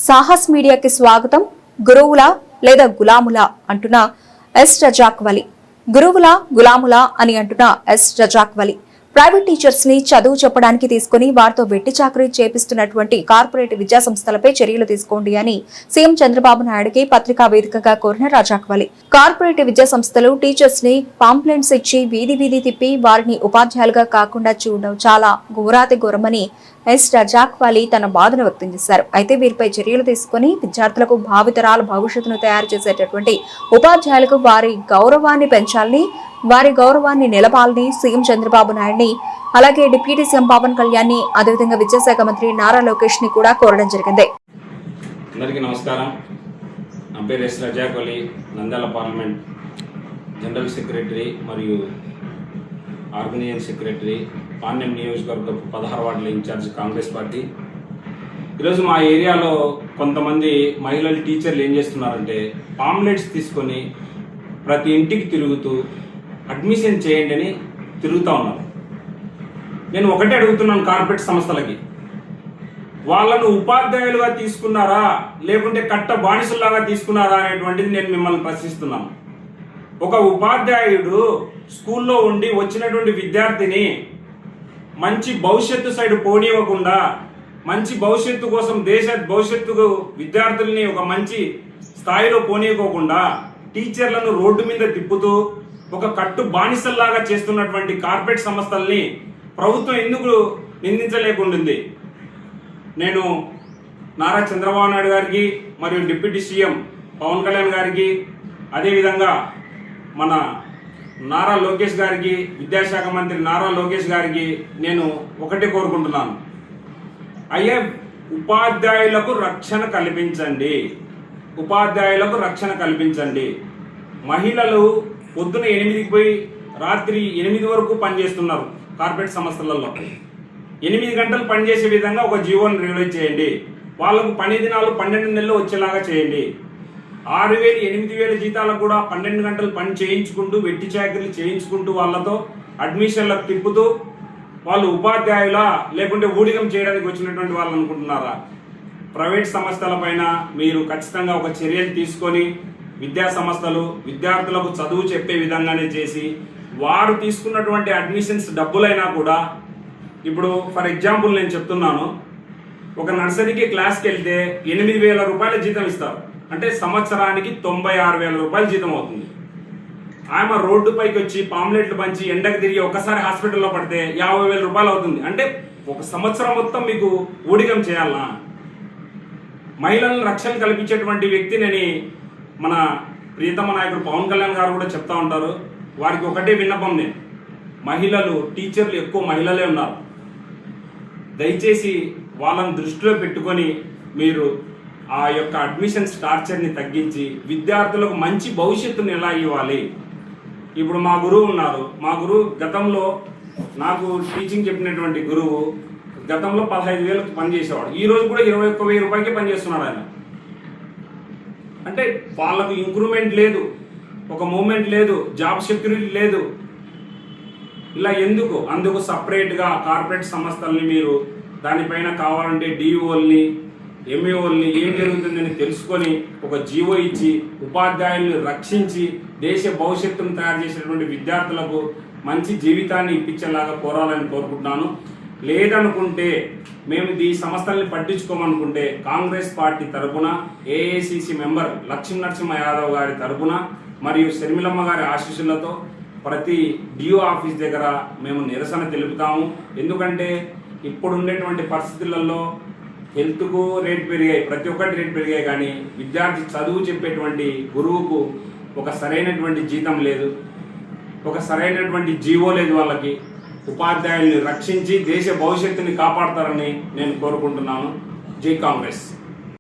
సాహస్ మీడియాకి స్వాగతం. గురువుల లేదా గులాముల అంటున్న ఎస్ రజాక్ వలి. గురువుల గులాముల అని అంటున్న ఎస్ రజాక్ వలి ప్రైవేట్ టీచర్స్ ని చదువు చెప్పడానికి తీసుకుని వారితో వెట్టి చాకరీ చేపిస్తున్నటువంటి కార్పొరేట్ విద్యా సంస్థలపై చర్యలు తీసుకోండి అని సీఎం చంద్రబాబు నాయుడుకి పత్రికా వేదికగా కోరిన రజాక్ వలి. కార్పొరేట్ విద్యా సంస్థలు టీచర్స్ ని పాంప్లెంట్స్ ఇచ్చి వీధి వీధి తిప్పి వారిని ఉపాధ్యాయులుగా కాకుండా చూడడం చాలా ఘోరాతి ఘోరమని ఎస్ రజాక్ వలి తన బాధను వ్యక్తం చేశారు. అయితే వీరిపై చర్యలు తీసుకుని విద్యార్థులకు భావితరాల భవిష్యత్తును తయారు చేసేటటువంటి ఉపాధ్యాయులకు వారి గౌరవాన్ని పెంచాలని, వారి గౌరవాన్ని నిలపాలని సీఎం చంద్రబాబు నాయుడిని, అలాగే డిప్యూటీ సీఎం పవన్ కళ్యాణ్ ని, అదేవిధంగా విద్యాశాఖ మంత్రి నారా లోకేష్ ని కూడా కోరడం జరిగింది. అందరికీ నమస్కారం. నా పేరు ఎస్ రజాక్ వలి, నంద్యాల పార్లమెంట్ జనరల్ సెక్రటరీ మరియు ఆర్గనైజింగ్ సెక్రటరీ, పాణ్యం నియోజకవర్గం 16 వార్డుల ఇన్ఛార్జ్ కాంగ్రెస్ పార్టీ. ఈరోజు మా ఏరియాలో కొంతమంది మహిళలు టీచర్లు ఏం చేస్తున్నారంటే పాంప్లెట్స్ తీసుకొని ప్రతి ఇంటికి తిరుగుతూ అడ్మిషన్ చేయండి అని తిరుగుతూ ఉన్నారు. నేను ఒకటే అడుగుతున్నాను కార్పొరేట్ సంస్థలకి, వాళ్ళను ఉపాధ్యాయులుగా తీసుకున్నారా లేకుంటే కట్ట బానిసల్లాగా తీసుకున్నారా అనేటువంటిది నేను మిమ్మల్ని ప్రశ్నిస్తున్నాను. ఒక ఉపాధ్యాయుడు స్కూల్లో ఉండి వచ్చినటువంటి విద్యార్థిని మంచి భవిష్యత్తు సైడ్ పోనివ్వకుండా, మంచి భవిష్యత్తు కోసం దేశ భవిష్యత్తుకు విద్యార్థుల్ని ఒక మంచి స్థాయిలో పోనీయకోకుండా టీచర్లను రోడ్డు మీద తిప్పుతూ ఒక కట్టు బానిసల్లాగా చేస్తున్నటువంటి కార్పొరేట్ సంస్థల్ని ప్రభుత్వం ఎందుకు నిందించలేకుంటుంది? నేను నారా చంద్రబాబు నాయుడు గారికి మరియు డిప్యూటీ సీఎం పవన్ కళ్యాణ్ గారికి, అదేవిధంగా మన నారా లోకేష్ గారికి, విద్యాశాఖ మంత్రి నారా లోకేష్ గారికి నేను ఒకటే కోరుకుంటున్నాను. అయ్యా, ఉపాధ్యాయులకు రక్షణ కల్పించండి, ఉపాధ్యాయులకు రక్షణ కల్పించండి. మహిళలు పొద్దున 8కి పోయి రాత్రి 8 వరకు పనిచేస్తున్నారు కార్పొరేట్ సంస్థలలో. 8 గంటలు పనిచేసే విధంగా ఒక జీవోని రిలీజ్ చేయండి. వాళ్ళకు పని దినాలు 12 నెలలు వచ్చేలాగా చేయండి. 6,000 8,000 జీతాలకు కూడా 12 గంటలు పని చేయించుకుంటూ వెట్టి చాకరీలు చేయించుకుంటూ వాళ్ళతో అడ్మిషన్లకు తిప్పుతూ వాళ్ళు ఉపాధ్యాయులా లేకుంటే ఊడిగం చేయడానికి వచ్చినటువంటి వాళ్ళు అనుకుంటున్నారా? ప్రైవేట్ సంస్థల పైన మీరు ఖచ్చితంగా ఒక చర్యలు తీసుకొని విద్యా సంస్థలు విద్యార్థులకు చదువు చెప్పే విధంగానే చేసి, వారు తీసుకున్నటువంటి అడ్మిషన్స్ డబ్బులైనా కూడా, ఇప్పుడు ఫర్ ఎగ్జాంపుల్ నేను చెప్తున్నాను, ఒక నర్సరీకి క్లాస్కి వెళ్తే 8,000 రూపాయల జీతం ఇస్తారు. అంటే సంవత్సరానికి 96,000 రూపాయలు జీతం అవుతుంది. ఆమె రోడ్డు పైకి వచ్చి పాంప్లెట్లు పంచి ఎండకు తిరిగి ఒకసారి హాస్పిటల్లో పడితే 50,000 రూపాయలు అవుతుంది. అంటే ఒక సంవత్సరం మొత్తం మీకు ఊడిగం చేయాలనా? మహిళలను రక్షణ కల్పించేటువంటి వ్యక్తిని మన ప్రియతమ నాయకుడు పవన్ కళ్యాణ్ గారు కూడా చెప్తా ఉంటారు. వారికి ఒకటే విన్నపం, నేను మహిళలు టీచర్లు ఎక్కువ మహిళలే ఉన్నారు, దయచేసి వాళ్ళని దృష్టిలో పెట్టుకొని మీరు ఆ యొక్క అడ్మిషన్స్ టార్చర్ని తగ్గించి విద్యార్థులకు మంచి భవిష్యత్తుని ఎలా ఇవ్వాలి. ఇప్పుడు మా గురువు ఉన్నారు, మా గురువు గతంలో నాకు టీచింగ్ చెప్పినటువంటి గురువు గతంలో 15,000 పనిచేసేవాడు. ఈ రోజు కూడా 21,000 రూపాయలకి పనిచేస్తున్నాడు ఆయన. అంటే వాళ్ళకు ఇంక్రూమెంట్ లేదు, ఒక మూమెంట్ లేదు, జాబ్ సెక్యూరిటీ లేదు. ఇలా ఎందుకు? అందుకు సపరేట్గా కార్పొరేట్ సంస్థల్ని మీరు దానిపైన కావాలంటే డిఓల్ని ఎంఈఓల్ని ఏం జరుగుతుందని తెలుసుకొని ఒక జీవో ఇచ్చి ఉపాధ్యాయుల్ని రక్షించి దేశ భవిష్యత్తును తయారు చేసేటువంటి విద్యార్థులకు మంచి జీవితాన్ని ఇప్పించేలాగా కోరాలని కోరుకుంటున్నాను. లేదనుకుంటే మేము ఈ సంస్థల్ని పట్టించుకోమనుకుంటే కాంగ్రెస్ పార్టీ తరఫున ఏఐసిసి మెంబర్ లక్ష్మీ నరసింహ యాదవ్ గారి తరఫున మరియు శర్మిలమ్మ గారి ఆశీస్సులతో ప్రతి డిఓ ఆఫీస్ దగ్గర మేము నిరసన తెలుపుతాము. ఎందుకంటే ఇప్పుడు ఉండేటువంటి పరిస్థితులలో హెల్త్కు రేట్ పెరిగాయి, ప్రతి ఒక్కటి రేట్ పెరిగాయి, కానీ విద్యార్థి చదువు చెప్పేటువంటి గురువుకు ఒక సరైనటువంటి జీతం లేదు, ఒక సరైనటువంటి జీవో లేదు. వాళ్ళకి ఉపాధ్యాయుల్ని రక్షించి దేశ భవిష్యత్తుని కాపాడతారని నేను కోరుకుంటున్నాను. జై కాంగ్రెస్.